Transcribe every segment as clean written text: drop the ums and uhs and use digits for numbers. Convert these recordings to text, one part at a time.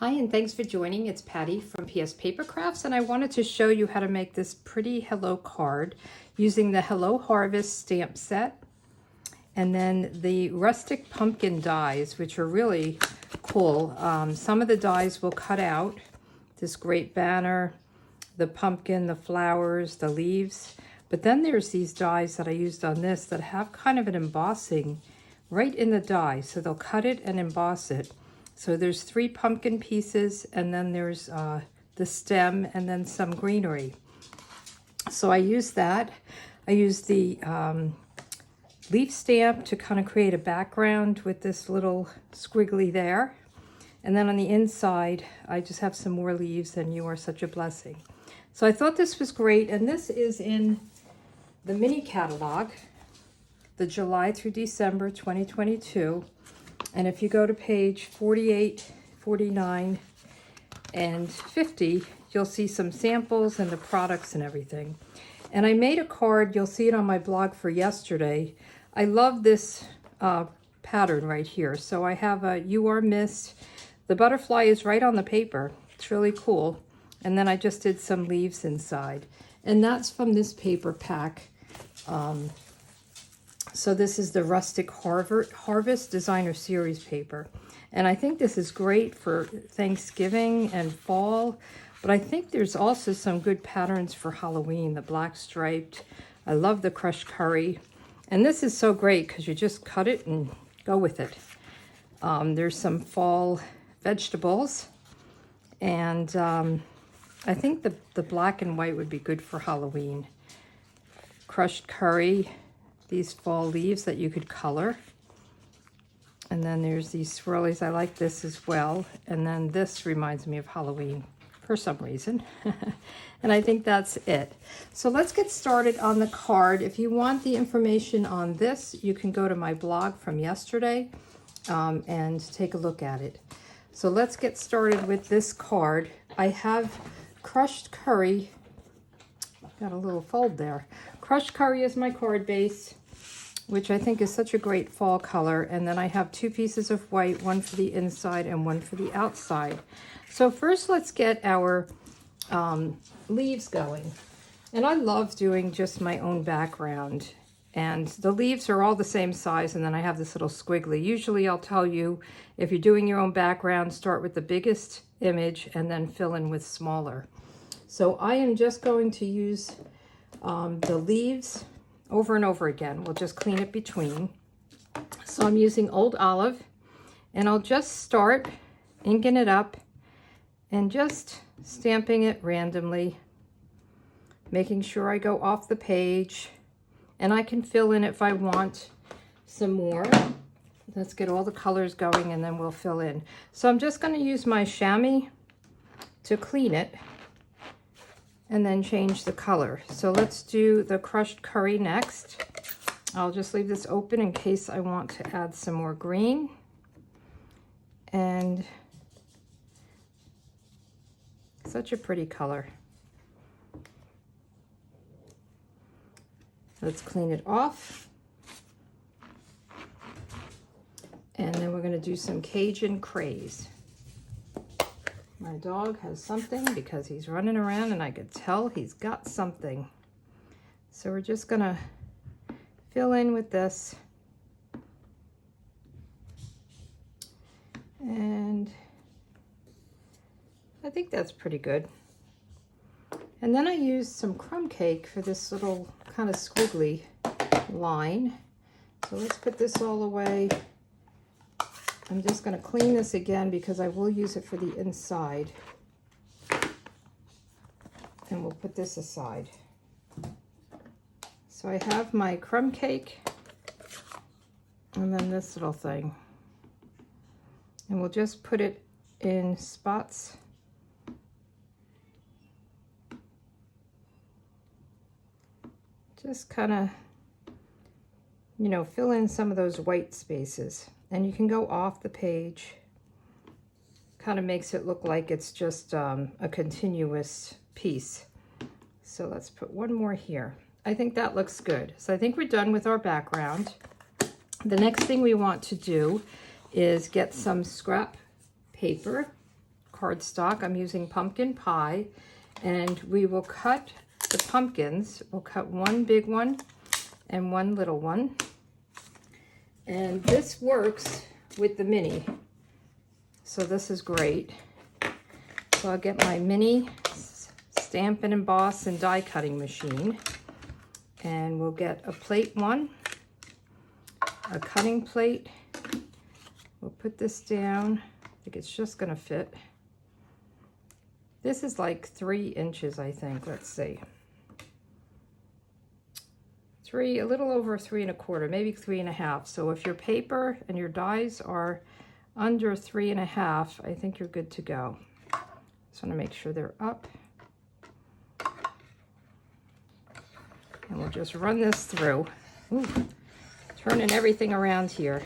Hi, and thanks for joining. It's Patty from pspapercrafts, and I wanted to show you how to make this pretty hello card using the Hello Harvest stamp set and then the Rustic Pumpkin Dies, which are really cool. Some of the dies will cut out this great banner, the pumpkin, the flowers, the leaves, but then there's these dies that I used on this that have kind of an embossing right in the die, so they'll cut it and emboss it. So there's 3 pumpkin pieces, and then there's the stem, and then some greenery. So I used that. I used the leaf stamp to kind of create a background with this little squiggly there. And then on the inside, I just have some more leaves, and you are such a blessing. So I thought this was great, and this is in the mini catalog, the July through December 2022. And if you go to page 48, 49, and 50, you'll see some samples and the products and everything. And I made a card, you'll see it on my blog for yesterday. I love this pattern right here. So I have a You Are Missed. The butterfly is right on the paper. It's really cool. And then I just did some leaves inside. And that's from this paper pack. So this is the Rustic Harvest Designer Series paper. And I think this is great for Thanksgiving and fall. But I think there's also some good patterns for Halloween. The black striped. I love the crushed curry. And this is so great because you just cut it and go with it. There's some fall vegetables. And I think the black and white would be good for Halloween. Crushed curry. These fall leaves that you could color. And then there's these swirlies. I like this as well. And then this reminds me of Halloween for some reason. And I think that's it. So let's get started on the card. If you want the information on this, you can go to my blog from yesterday and take a look at it. So let's get started with this card. I have crushed curry. Got a little fold there. Crushed curry is my card base, which I think is such a great fall color. And then I have 2 pieces of white, one for the inside and one for the outside. So first let's get our leaves going. And I love doing just my own background. And the leaves are all the same size, and then I have this little squiggly. Usually I'll tell you, if you're doing your own background, start with the biggest image and then fill in with smaller. So I am just going to use the leaves over and over again. We'll just clean it between. So I'm using Old Olive, and I'll just start inking it up and just stamping it randomly, making sure I go off the page, and I can fill in if I want some more. Let's get all the colors going and then we'll fill in. So I'm just going to use my chamois to clean it and then change the color. So let's do the crushed curry next. I'll just leave this open in case I want to add some more green. And such a pretty color. Let's clean it off. And then we're going to do some Cajun Craze. My dog has something because he's running around and I could tell he's got something. So we're just going to fill in with this. And I think that's pretty good. And then I used some crumb cake for this little kind of squiggly line. So let's put this all away. I'm just going to clean this again because I will use it for the inside. And we'll put this aside. So I have my crumb cake and then this little thing. And we'll just put it in spots. Just kind of, you know, fill in some of those white spaces. And you can go off the page. Kind of makes it look like it's just a continuous piece. So let's put one more here. I think that looks good. So I think we're done with our background. The next thing we want to do is get some scrap paper, cardstock. I'm using pumpkin pie, and we will cut the pumpkins. We'll cut one big one and one little one. And this works with the mini. So this is great. So I'll get my mini stamp and emboss and die cutting machine. And we'll get a plate one, a cutting plate. We'll put this down. I think it's just gonna fit. This is like 3 inches, I think. Let's see. A little over 3 1/4, maybe 3 1/2. So if your paper and your dies are under 3 1/2, I think you're good to go. Just want to make sure they're up. And we'll just run this through. Ooh, turning everything around here.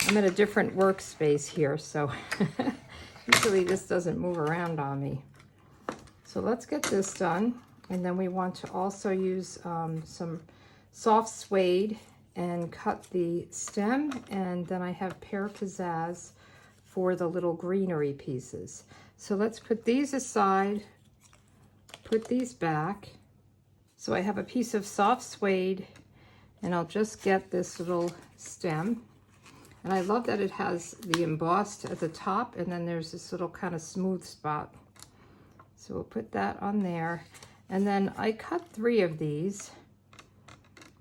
I'm at a different workspace here, so usually this doesn't move around on me. So let's get this done. And then we want to also use some soft suede and cut the stem. And then I have pear pizzazz for the little greenery pieces. So let's put these aside, put these back. So I have a piece of soft suede, and I'll just get this little stem. And I love that it has the embossed at the top, and then there's this little kind of smooth spot. So we'll put that on there. And then I cut 3 of these,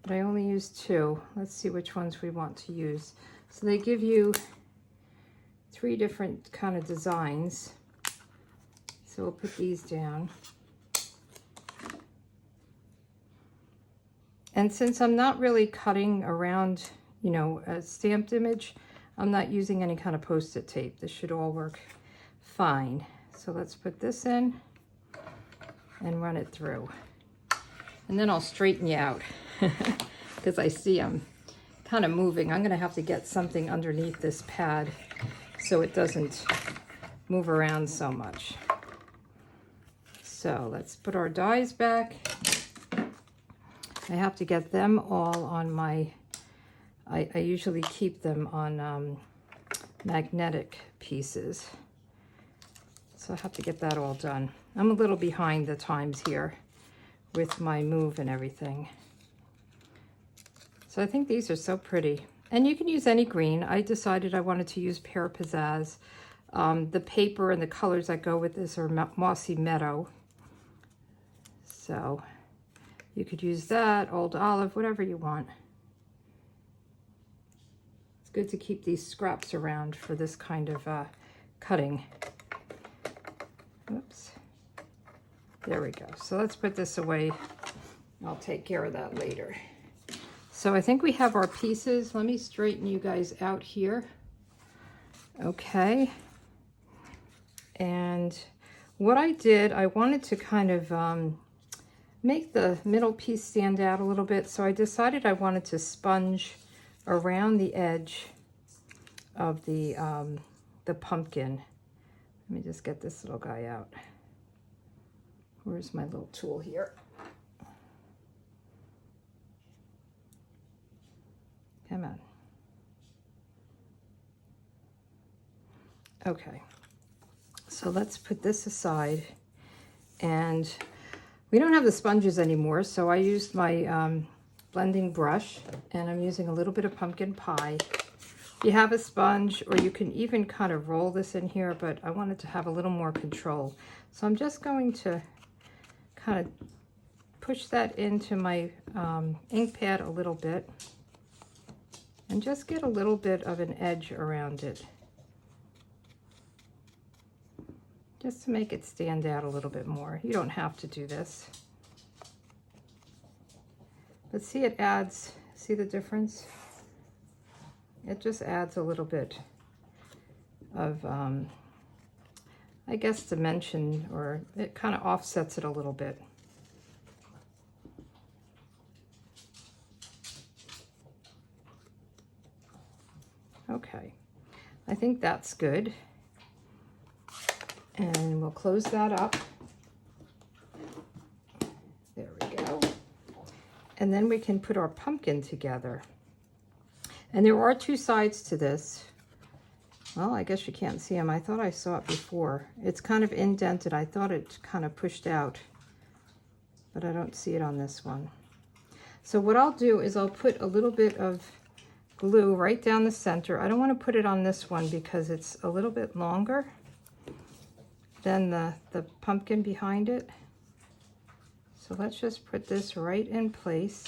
but I only used 2. Let's see which ones we want to use. So they give you 3 different kind of designs. So we'll put these down. And since I'm not really cutting around, you know, a stamped image, I'm not using any kind of Post-it tape. This should all work fine. So let's put this in and run it through. And then I'll straighten you out because I see I'm kind of moving. I'm going to have to get something underneath this pad so it doesn't move around so much. So let's put our dies back. I have to get them all on my, I usually keep them on magnetic pieces. So I have to get that all done. I'm a little behind the times here with my move and everything. So I think these are so pretty. And you can use any green. I decided I wanted to use pear pizzazz. The paper and the colors that go with this are mossy meadow. So you could use that, old olive, whatever you want. It's good to keep these scraps around for this kind of cutting. Oops. There we go. So let's put this away. I'll take care of that later. So I think we have our pieces. Let me straighten you guys out here. Okay. And what I did, I wanted to kind of make the middle piece stand out a little bit. So I decided I wanted to sponge around the edge of the pumpkin. Let me just get this little guy out. Where's my little tool here? Come on. Okay. So let's put this aside. And we don't have the sponges anymore, so I used my blending brush, and I'm using a little bit of pumpkin pie. You have a sponge, or you can even kind of roll this in here, but I wanted to have a little more control. So I'm just going to kind of push that into my ink pad a little bit and just get a little bit of an edge around it, just to make it stand out a little bit more. You don't have to do this. But see, it adds, see the difference? It just adds a little bit of, I guess, dimension, or it kind of offsets it a little bit. Okay, I think that's good. And we'll close that up. There we go. And then we can put our pumpkin together. And there are 2 sides to this. Well, I guess you can't see them. I thought I saw it before. It's kind of indented. I thought it kind of pushed out, but I don't see it on this one. So what I'll do is I'll put a little bit of glue right down the center. I don't want to put it on this one because it's a little bit longer than the pumpkin behind it. So let's just put this right in place.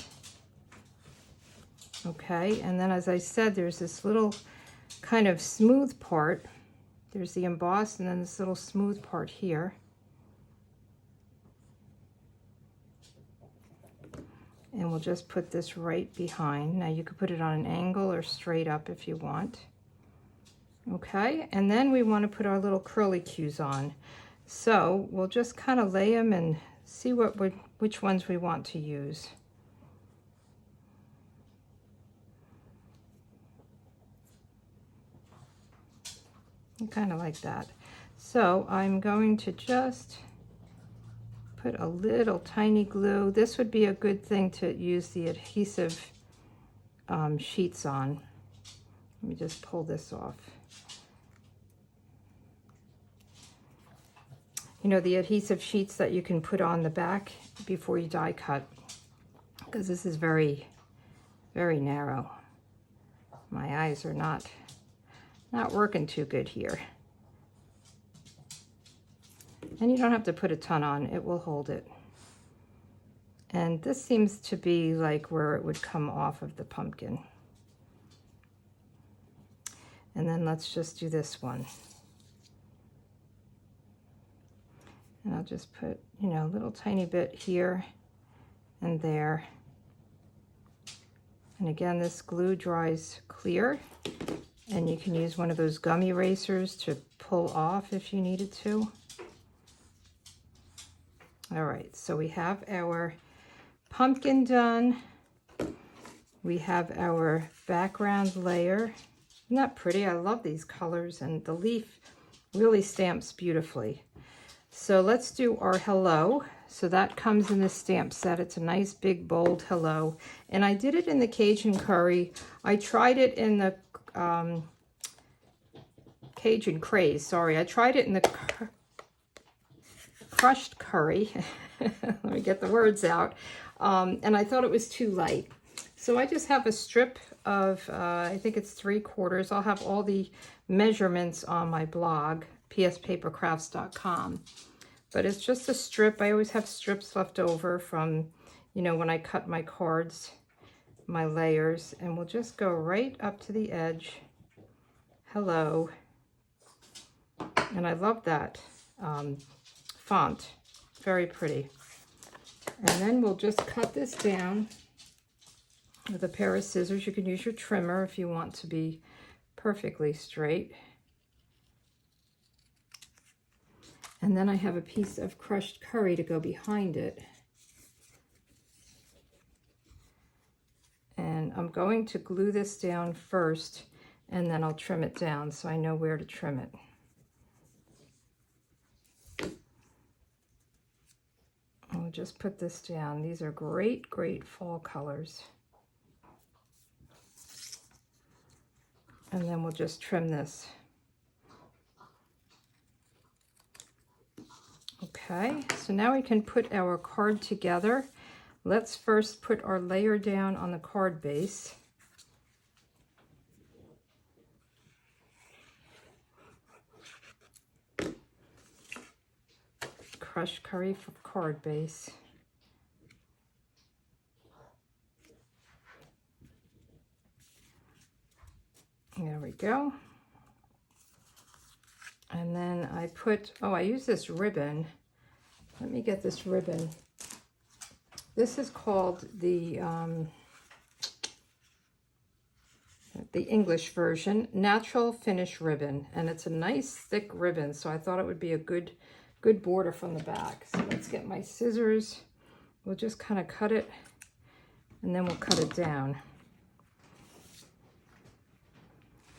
Okay, and then as I said, there's this little kind of smooth part. There's the embossed and then this little smooth part here. And we'll just put this right behind. Now you could put it on an angle or straight up if you want. Okay, and then we want to put our little curly cues on. So we'll just kind of lay them and see which ones we want to use. Kind of like that. So I'm going to just put a little tiny glue. This would be a good thing to use the adhesive sheets on. Let me just pull this off. You know, the adhesive sheets that you can put on the back before you die cut, because this is very, very narrow. My eyes are not working too good here. And you don't have to put a ton on, it will hold it. And this seems to be like where it would come off of the pumpkin. And then let's just do this one. And I'll just put, you know, a little tiny bit here and there. And again, this glue dries clear. And you can use one of those gum erasers to pull off if you needed to. All right, so we have our pumpkin done. We have our background layer. Isn't that pretty? I love these colors, and the leaf really stamps beautifully. So let's do our hello. So that comes in the stamp set. It's a nice big bold hello. And I did it in the Cajun curry. I tried it in the Cajun Craze, sorry. I tried it in the crushed curry. Let me get the words out. And I thought it was too light. So I just have a strip of, I think it's 3/4. I'll have all the measurements on my blog, pspapercrafts.com. But it's just a strip. I always have strips left over from, you know, when I cut my cards, my layers. And we'll just go right up to the edge. Hello. And I love that font. Very pretty. And then we'll just cut this down with a pair of scissors. You can use your trimmer if you want to be perfectly straight. And then I have a piece of crushed curry to go behind it. And I'm going to glue this down first, and then I'll trim it down so I know where to trim it. I'll just put this down. These are great, great fall colors. And then we'll just trim this. Okay, so now we can put our card together. Let's first put our layer down on the card base. Crushed curry for card base. There we go. And then I put, oh, I use this ribbon. Let me get this ribbon. This is called the English version, Natural Finish Ribbon. And it's a nice thick ribbon, so I thought it would be a good border from the back. So let's get my scissors. We'll just kind of cut it, and then we'll cut it down.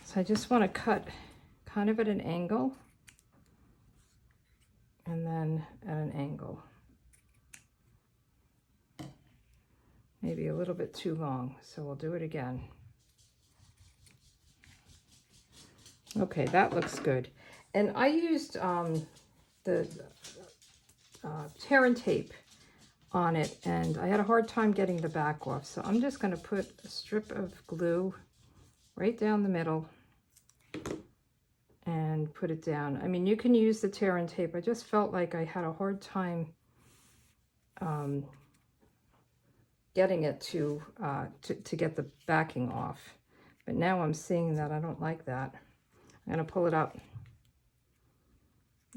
So I just want to cut kind of at an angle, and then at an angle. Maybe a little bit too long, so we'll do it again. Okay, that looks good. And I used the tear and tape on it, and I had a hard time getting the back off. So I'm just going to put a strip of glue right down the middle and put it down. I mean, you can use the tear and tape. I just felt like I had a hard time getting it to get the backing off. But now I'm seeing that I don't like that. I'm going to pull it up.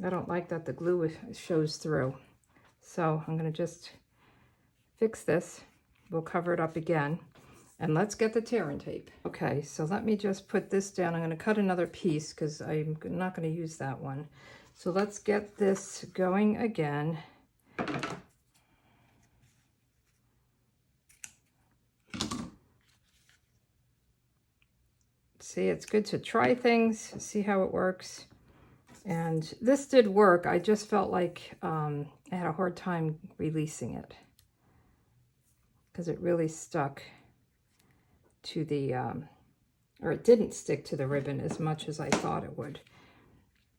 I don't like that the glue shows through. So I'm going to just fix this. We'll cover it up again. And let's get the tear and tape. Okay, so let me just put this down. I'm going to cut another piece because I'm not going to use that one. So let's get this going again. See, it's good to try things, see how it works. And this did work. I just felt like I had a hard time releasing it because it really stuck to the, or it didn't stick to the ribbon as much as I thought it would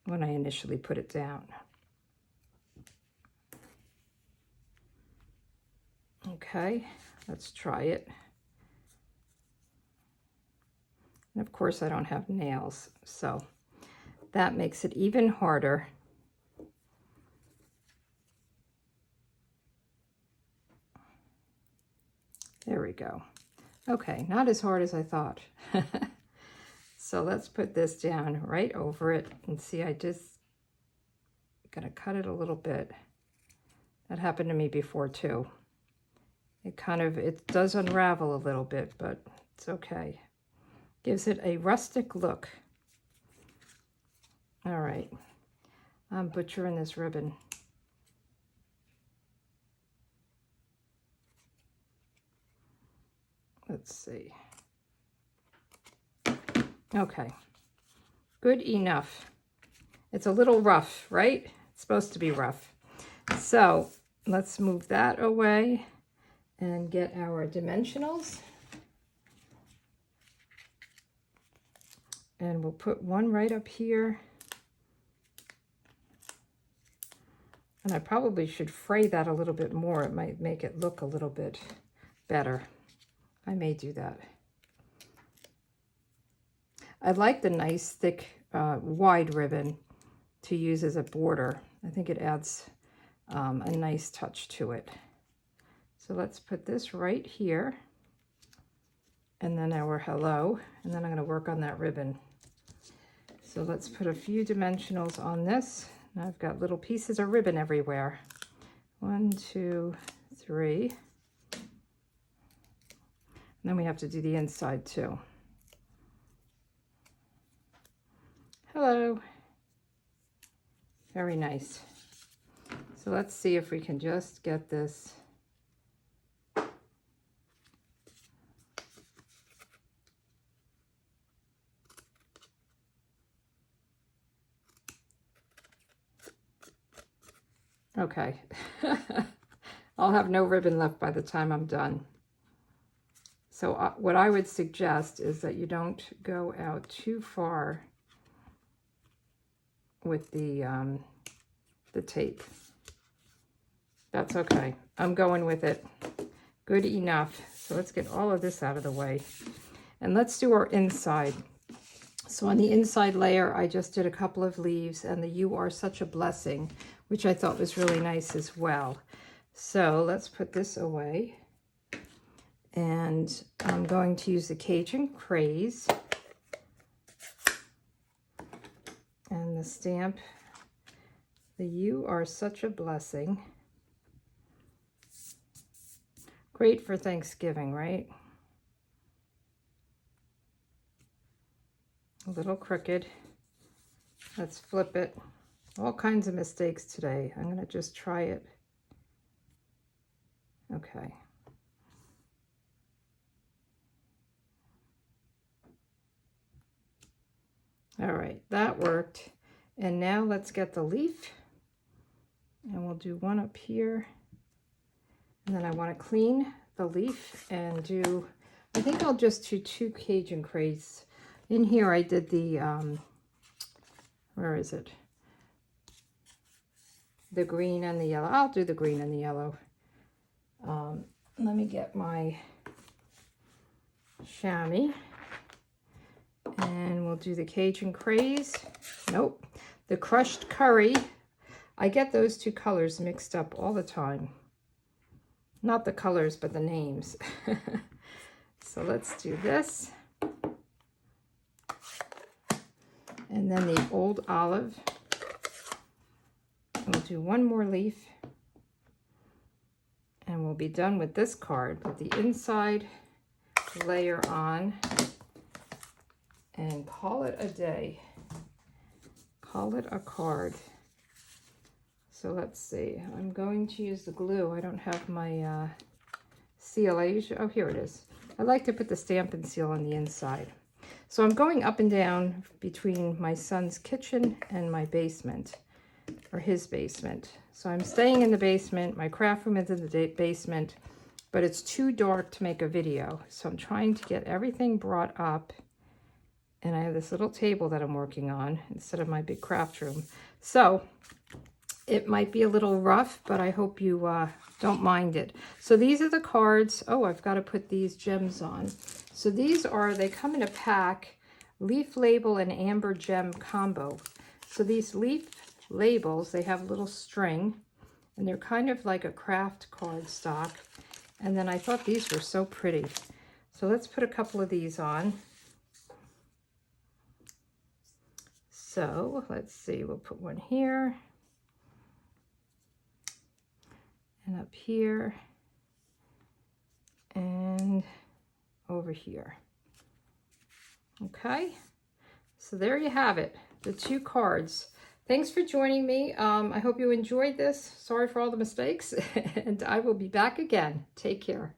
when I initially put it down. Okay, let's try it. And of course I don't have nails, so that makes it even harder. There we go. Okay, not as hard as I thought. So let's put this down right over it and see, I just gonna cut it a little bit. That happened to me before too. It does unravel a little bit, but it's okay. Gives it a rustic look. All right, I'm butchering this ribbon. Let's see. Okay, good enough. It's a little rough, right? It's supposed to be rough. So let's move that away and get our dimensionals. And we'll put one right up here. And I probably should fray that a little bit more. It might make it look a little bit better. I may do that. I like the nice, thick, wide ribbon to use as a border. I think it adds a nice touch to it. So let's put this right here. And then our hello. And then I'm going to work on that ribbon. So let's put a few dimensionals on this. Now I've got little pieces of ribbon everywhere. 1, 2, 3. And then we have to do the inside too. Hello. Very nice. So let's see if we can just get this. Okay. I'll have no ribbon left by the time I'm done. So what I would suggest is that you don't go out too far with the tape. That's okay. I'm going with it. Good enough. So let's get all of this out of the way. And let's do our inside. So on the inside layer, I just did a couple of leaves and the You Are Such a Blessing, which I thought was really nice as well. So let's put this away. And I'm going to use the Cajun Craze and the stamp, the You Are Such a Blessing. Great for Thanksgiving, right? A little crooked. Let's flip it. All kinds of mistakes today. I'm going to just try it. Okay. All right, that worked. And now let's get the leaf. And we'll do one up here. And then I want to clean the leaf and do, I think I'll just do 2 Cajun Craze. In here I did the Where is it? The green and the yellow. I'll do the green and the yellow. Let me get my chamois. And we'll do the Cajun Craze. Nope. The crushed curry. I get those two colors mixed up all the time. Not the colors, but the names. So let's do this. And then the old olive. We'll do one more leaf. And we'll be done with this card. Put the inside layer on. And call it a day. Call it a card. So let's see. I'm going to use the glue. I don't have my seal. Oh, here it is. I like to put the Stampin' Seal on the inside. So I'm going up and down between my son's kitchen and my basement, or his basement. So I'm staying in the basement. My craft room is in the basement, but it's too dark to make a video. So I'm trying to get everything brought up. And I have this little table that I'm working on instead of my big craft room. So it might be a little rough, but I hope you don't mind it. So these are the cards. Oh, I've got to put these gems on. So these are, they come in a pack, leaf label and amber gem combo. So these leaf labels, they have a little string, and they're kind of like a craft card stock. And then I thought these were so pretty. So let's put a couple of these on. So let's see, we'll put one here and up here and over here. Okay, so there you have it, the two cards. Thanks for joining me. I hope you enjoyed this. Sorry for all the mistakes, and I will be back again. Take care.